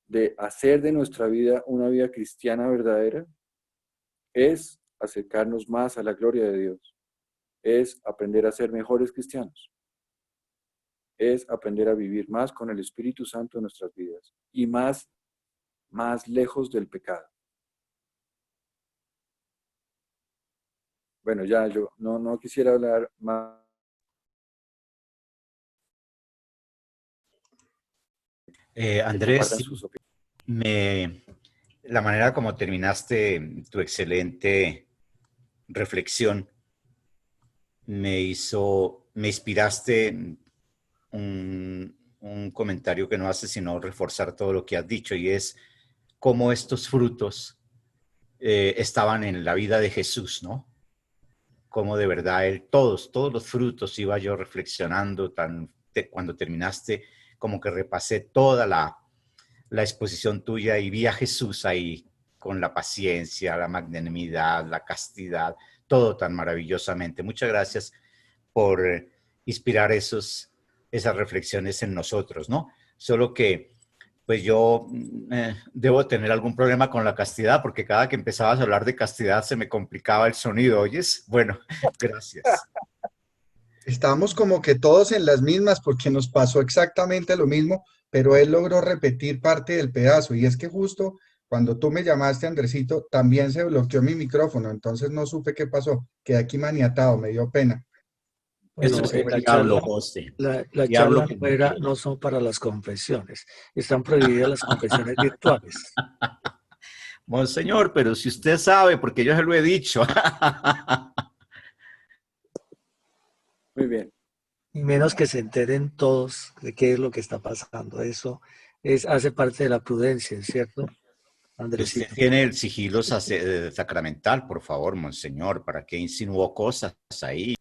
de hacer de nuestra vida una vida cristiana verdadera, es acercarnos más a la gloria de Dios, es aprender a ser mejores cristianos, es aprender a vivir más con el Espíritu Santo en nuestras vidas y más lejos del pecado. Bueno, ya yo no quisiera hablar más. Andrés, la manera como terminaste tu excelente reflexión me inspiraste un comentario que no hace sino reforzar todo lo que has dicho, y es cómo estos frutos estaban en la vida de Jesús, ¿no? Cómo de verdad todos los frutos, iba yo reflexionando cuando terminaste, como que repasé toda la exposición tuya y vi a Jesús ahí con la paciencia, la magnanimidad, la castidad, todo tan maravillosamente. Muchas gracias por inspirar esas reflexiones en nosotros, ¿no? Solo que pues yo debo tener algún problema con la castidad, porque cada que empezabas a hablar de castidad se me complicaba el sonido, ¿oyes? Bueno, gracias. Estamos como que todos en las mismas porque nos pasó exactamente lo mismo, pero él logró repetir parte del pedazo, y es que justo cuando tú me llamaste, Andresito, también se bloqueó mi micrófono, entonces no supe qué pasó, quedé aquí maniatado, me dio pena. Bueno, Eso es el la diablo, charla, José. la Diablo charla que no fuera quiere. no son para las confesiones, están prohibidas las confesiones virtuales. Monseñor, pero si usted sabe, porque yo se lo he dicho. Muy bien. Y menos que se enteren todos de qué es lo que está pasando. Eso hace parte de la prudencia, ¿cierto, Andresito? Usted tiene el sigilo sacramental, por favor, Monseñor. ¿Para qué insinuó cosas ahí?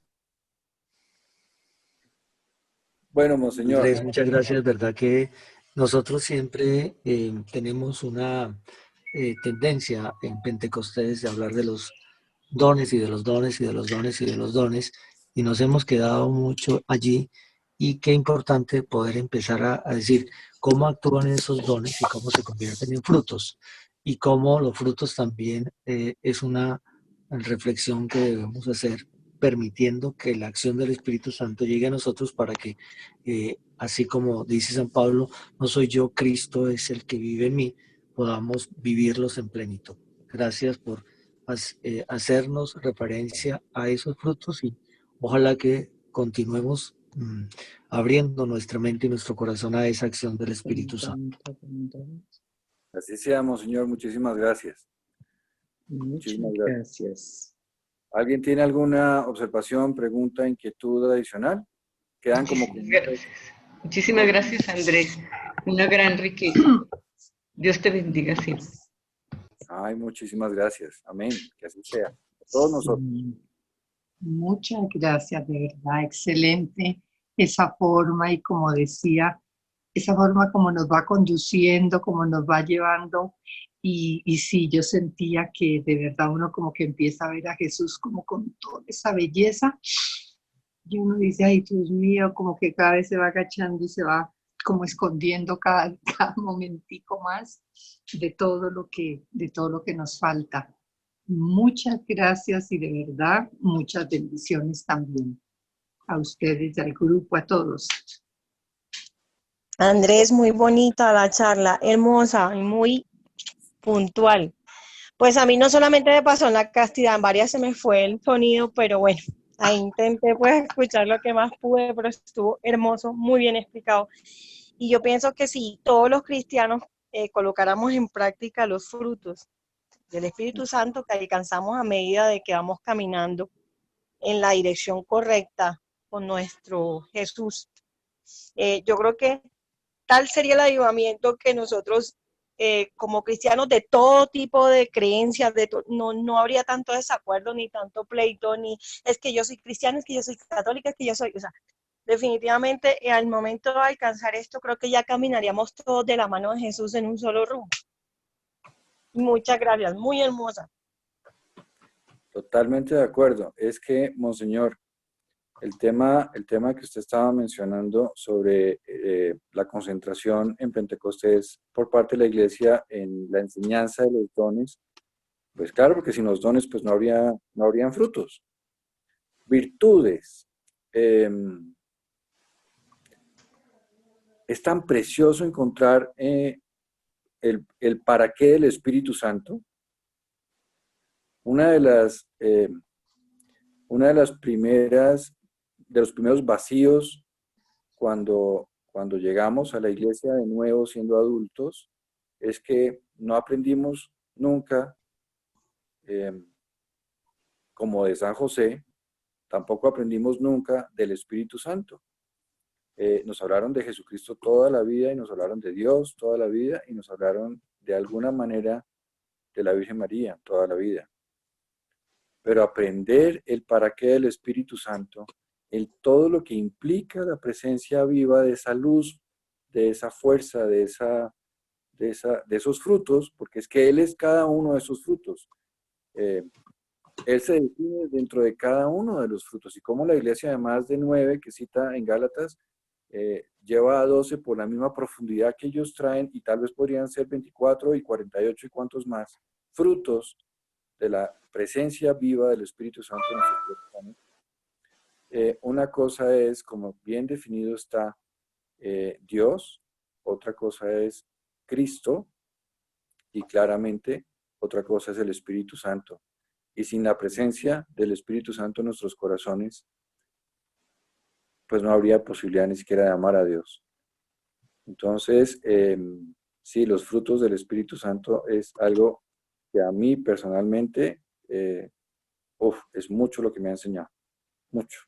Bueno, Monseñor. Andrés, muchas gracias. Es verdad que nosotros siempre tenemos una tendencia en Pentecostés de hablar de los dones y de los dones y de los dones y de los dones, y nos hemos quedado mucho allí, y qué importante poder empezar a decir cómo actúan esos dones y cómo se convierten en frutos, y cómo los frutos también es una reflexión que debemos hacer, permitiendo que la acción del Espíritu Santo llegue a nosotros para que, así como dice San Pablo, no soy yo, Cristo es el que vive en mí, podamos vivirlos en plenitud. Gracias por hacernos referencia a esos frutos, y ojalá que continuemos abriendo nuestra mente y nuestro corazón a esa acción del Espíritu Santo. Así sea, Monseñor. Muchísimas gracias. Muchas gracias. ¿Alguien tiene alguna observación, pregunta, inquietud adicional? Quedan como... Muchísimas gracias, Andrés. Una gran riqueza. Dios te bendiga siempre. Ay, muchísimas gracias. Amén. Que así sea. A todos nosotros. Muchas gracias, de verdad. Excelente esa forma, y como decía, esa forma como nos va conduciendo, como nos va llevando. Y sí, yo sentía que de verdad uno como que empieza a ver a Jesús como con toda esa belleza. Y uno dice, ay, Dios mío, como que cada vez se va agachando y se va como escondiendo cada momentico más de todo lo que nos falta. Muchas gracias, y de verdad muchas bendiciones también a ustedes, al grupo, a todos. Andrés, muy bonita la charla, hermosa y muy puntual. Pues a mí no solamente me pasó en la castidad, en varias se me fue el sonido, pero bueno, ahí intenté pues escuchar lo que más pude, pero estuvo hermoso, muy bien explicado. Y yo pienso que si todos los cristianos colocáramos en práctica los frutos del Espíritu Santo que alcanzamos a medida de que vamos caminando en la dirección correcta con nuestro Jesús, yo creo que tal sería el avivamiento que nosotros como cristianos de todo tipo de creencias, no habría tanto desacuerdo, ni tanto pleito, ni es que yo soy cristiana, es que yo soy católica, es que yo soy, o sea, definitivamente al momento de alcanzar esto, creo que ya caminaríamos todos de la mano de Jesús en un solo rumbo. Muchas gracias, muy hermosa. Totalmente de acuerdo. Es que, Monseñor, el tema que usted estaba mencionando sobre la concentración en Pentecostés por parte de la Iglesia en la enseñanza de los dones, pues claro, porque sin los dones pues no habrían frutos. Virtudes. Es tan precioso encontrar el para qué del Espíritu Santo. Una de los primeros vacíos cuando llegamos a la iglesia de nuevo siendo adultos es que no aprendimos nunca, como de San José, tampoco aprendimos nunca del Espíritu Santo. Nos hablaron de Jesucristo toda la vida y nos hablaron de Dios toda la vida y nos hablaron de alguna manera de la Virgen María toda la vida. Pero aprender el para qué del Espíritu Santo, todo lo que implica la presencia viva de esa luz, de esa fuerza, de esos frutos, porque es que Él es cada uno de esos frutos. Él se define dentro de cada uno de los frutos, y como la iglesia, además de 9 que cita en Gálatas, lleva a 12 por la misma profundidad que ellos traen, y tal vez podrían ser 24 y 48 y cuantos más frutos de la presencia viva del Espíritu Santo en nuestros corazones. Una cosa es, como bien definido está, Dios, otra cosa es Cristo, y claramente otra cosa es el Espíritu Santo. Y sin la presencia del Espíritu Santo en nuestros corazones, pues no habría posibilidad ni siquiera de amar a Dios. Entonces, sí, los frutos del Espíritu Santo es algo que a mí personalmente es mucho lo que me ha enseñado, mucho.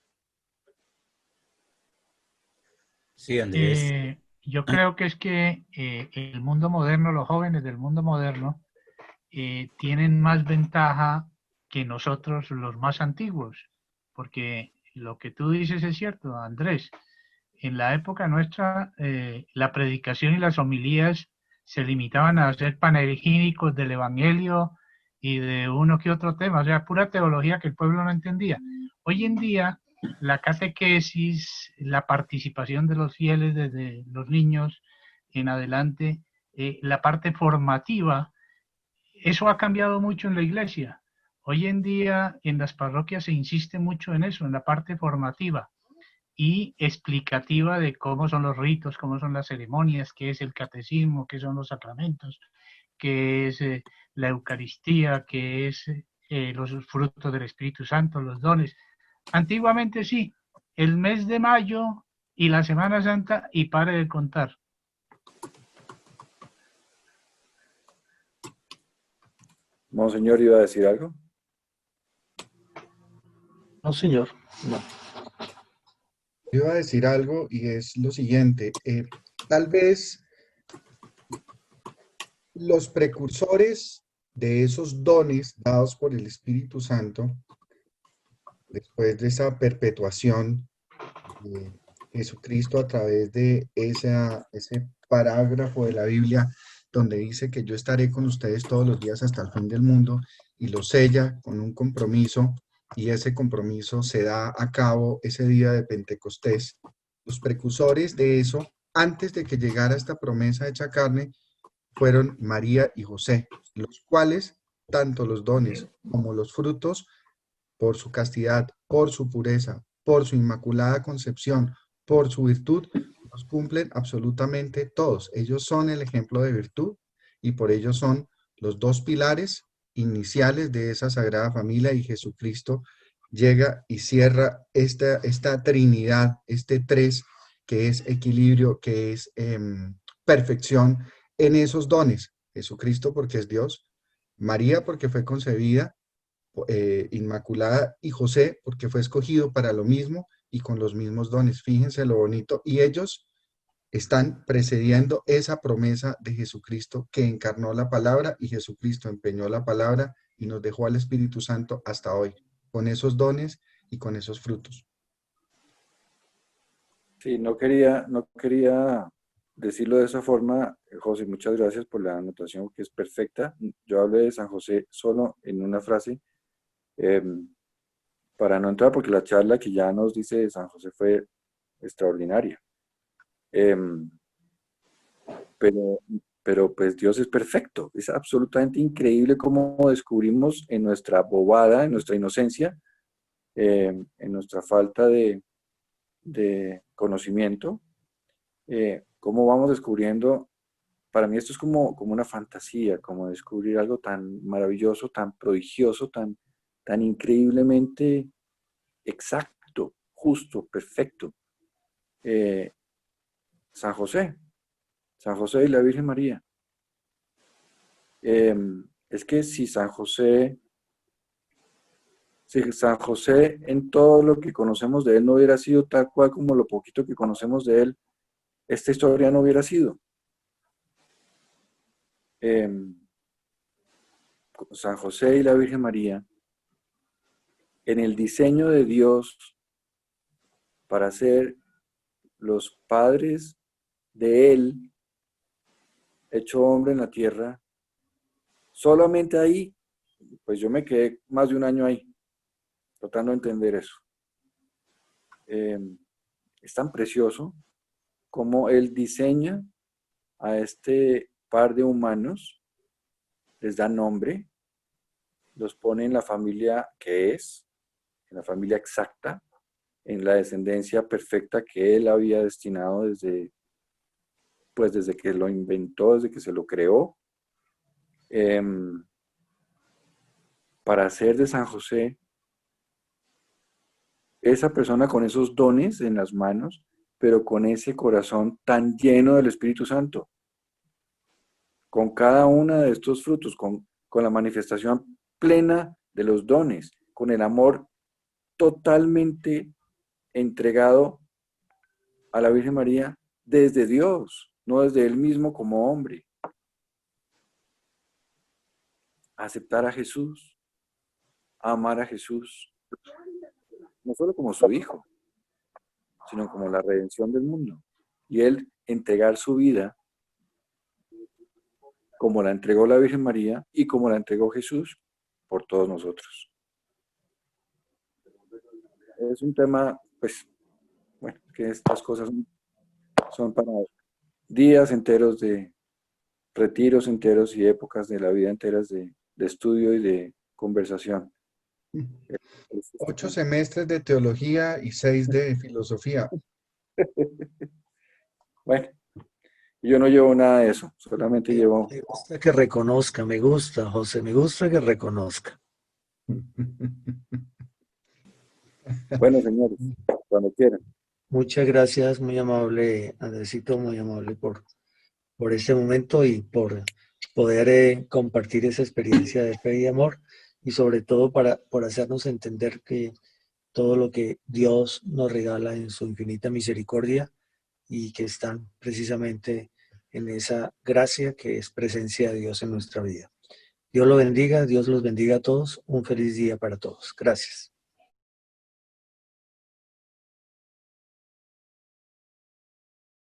Sí, Andrés. Yo creo que es que el mundo moderno, los jóvenes del mundo moderno, tienen más ventaja que nosotros los más antiguos, porque lo que tú dices es cierto, Andrés. En la época nuestra, la predicación y las homilías se limitaban a ser panegíricos del Evangelio y de uno que otro tema, o sea, pura teología que el pueblo no entendía. Hoy en día, la catequesis, la participación de los fieles desde los niños en adelante, la parte formativa, eso ha cambiado mucho en la iglesia. Hoy en día en las parroquias se insiste mucho en eso, en la parte formativa y explicativa de cómo son los ritos, cómo son las ceremonias, qué es el catecismo, qué son los sacramentos, qué es la Eucaristía, qué es los frutos del Espíritu Santo, los dones. Antiguamente sí, el mes de mayo y la Semana Santa y pare de contar. Monseñor, ¿iba a decir algo? No, señor, no. Iba a decir algo y es lo siguiente. Tal vez los precursores de esos dones dados por el Espíritu Santo, después de esa perpetuación de Jesucristo a través de ese parágrafo de la Biblia donde dice que yo estaré con ustedes todos los días hasta el fin del mundo, y lo sella con un compromiso, y ese compromiso se da a cabo ese día de Pentecostés. Los precursores de eso, antes de que llegara esta promesa hecha carne, fueron María y José, los cuales, tanto los dones como los frutos, por su castidad, por su pureza, por su inmaculada concepción, por su virtud, los cumplen absolutamente todos. Ellos son el ejemplo de virtud y por ello son los dos pilares iniciales de esa Sagrada Familia, y Jesucristo llega y cierra esta Trinidad, este tres, que es equilibrio, que es perfección en esos dones. Jesucristo porque es Dios, María porque fue concebida inmaculada, y José porque fue escogido para lo mismo y con los mismos dones. Fíjense lo bonito. Y ellos están precediendo esa promesa de Jesucristo que encarnó la palabra y Jesucristo empeñó la palabra y nos dejó al Espíritu Santo hasta hoy, con esos dones y con esos frutos. Sí, no quería decirlo de esa forma, José, muchas gracias por la anotación que es perfecta. Yo hablé de San José solo en una frase, para no entrar, porque la charla que ya nos dice de San José fue extraordinaria. Pero pues Dios es perfecto, es absolutamente increíble cómo descubrimos en nuestra bobada, en nuestra inocencia, en nuestra falta de conocimiento, cómo vamos descubriendo. Para mí esto es como una fantasía, como descubrir algo tan maravilloso, tan prodigioso, tan increíblemente exacto, justo, perfecto. San José y la Virgen María. Es que si San José en todo lo que conocemos de él no hubiera sido tal cual como lo poquito que conocemos de él, esta historia no hubiera sido. San José y la Virgen María, en el diseño de Dios para ser los padres de él, hecho hombre en la tierra, solamente ahí, pues yo me quedé más de un año ahí, tratando de entender eso. Es tan precioso como él diseña a este par de humanos, les da nombre, los pone en la familia que es, en la familia exacta, en la descendencia perfecta que él había destinado desde que lo inventó, desde que se lo creó, para hacer de San José esa persona con esos dones en las manos, pero con ese corazón tan lleno del Espíritu Santo, con cada uno de estos frutos, con la manifestación plena de los dones, con el amor totalmente entregado a la Virgen María desde Dios, no desde él mismo como hombre. Aceptar a Jesús, amar a Jesús, no solo como su hijo, sino como la redención del mundo. Y él entregar su vida como la entregó la Virgen María y como la entregó Jesús por todos nosotros. Es un tema, pues, bueno, que estas cosas son para días enteros de retiros enteros y épocas de la vida enteras de estudio y de conversación. 8 semestres de teología y 6 de filosofía. Bueno, yo no llevo nada de eso, solamente llevo... Me gusta que reconozca, me gusta, José, me gusta que reconozca. Bueno, señores, cuando quieran. Muchas gracias, muy amable, Andresito, muy amable por este momento y por poder compartir esa experiencia de fe y amor, y sobre todo por hacernos entender que todo lo que Dios nos regala en su infinita misericordia y que están precisamente en esa gracia que es presencia de Dios en nuestra vida. Dios lo bendiga, Dios los bendiga a todos. Un feliz día para todos. Gracias.